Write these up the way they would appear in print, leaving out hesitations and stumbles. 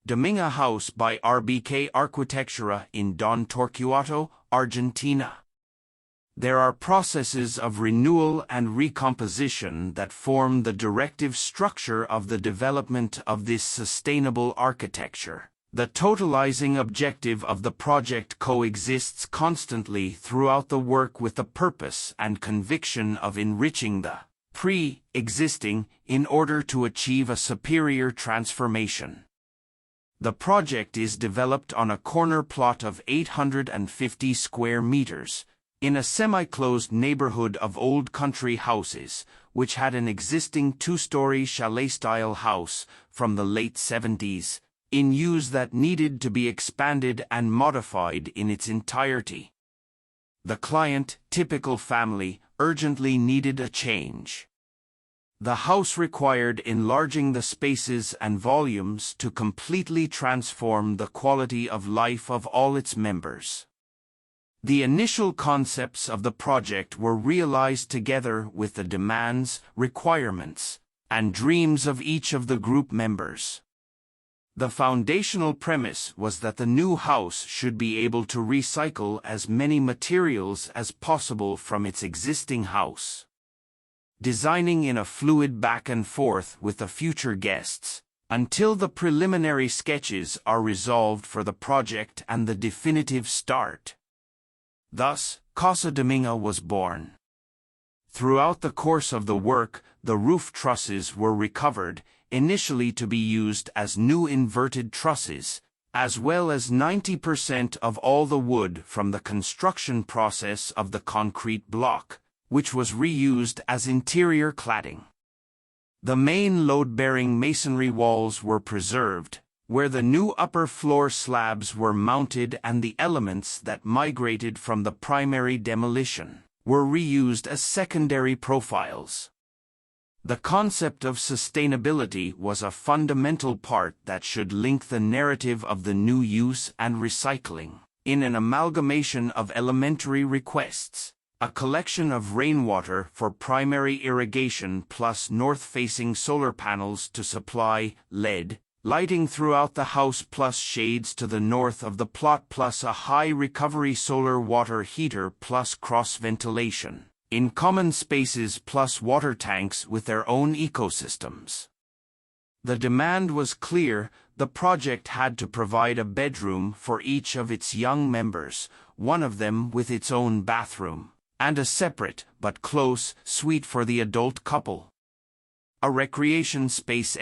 Dominga house by RBK arquitectura in Don Torcuato, Argentina. There are processes of renewal and recomposition that form the directive structure of the development of this sustainable architecture. The totalizing objective of the project coexists constantly throughout the work with the purpose and conviction of enriching the pre-existing in order to achieve a superior transformation. The project is developed on a corner plot of 850 square meters, in a semi-closed neighborhood of old country houses, which had an existing two-story chalet-style house from the late 70s, in use that needed to be expanded and modified in its entirety. The client, typical family, urgently needed a change. The house required enlarging the spaces and volumes to completely transform the quality of life of all its members. The initial concepts of the project were realized together with the demands, requirements, and dreams of each of the group members. The foundational premise was that the new house should be able to recycle as many materials as possible from its existing house. Designing in a fluid back and forth with the future guests, until the preliminary sketches are resolved for the project and the definitive start. Thus, Casa Dominga was born. Throughout the course of the work, the roof trusses were recovered, initially to be used as new inverted trusses, as well as 90% of all the wood from the construction process of the concrete block, which was reused as interior cladding. The main load-bearing masonry walls were preserved, where the new upper floor slabs were mounted, and the elements that migrated from the primary demolition were reused as secondary profiles. The concept of sustainability was a fundamental part that should link the narrative of the new use and recycling, in an amalgamation of elementary requests. A collection of rainwater for primary irrigation plus north-facing solar panels to supply LED lighting throughout the house plus shades to the north of the plot plus a high-recovery solar water heater plus cross-ventilation in common spaces plus water tanks with their own ecosystems. The demand was clear. The project had to provide a bedroom for each of its young members, one of them with its own bathroom, and a separate, but close, suite for the adult couple. A recreation space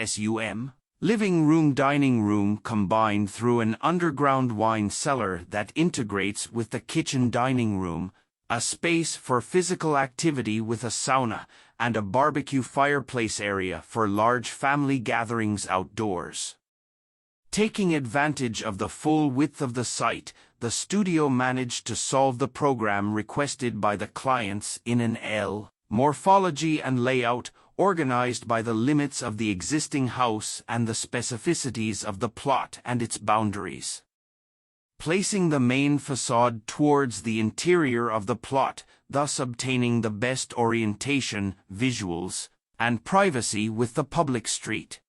living room dining room combined through an underground wine cellar that integrates with the kitchen dining room, a space for physical activity with a sauna, and a barbecue fireplace area for large family gatherings outdoors. Taking advantage of the full width of the site, the studio managed to solve the program requested by the clients in an L morphology and layout, organized by the limits of the existing house and the specificities of the plot and its boundaries. Placing the main facade towards the interior of the plot, thus obtaining the best orientation, visuals, and privacy with the public street.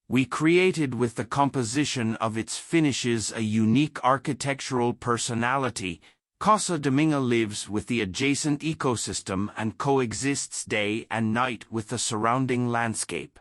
We created with the composition of its finishes a unique architectural personality. Casa Dominga lives with the adjacent ecosystem and coexists day and night with the surrounding landscape.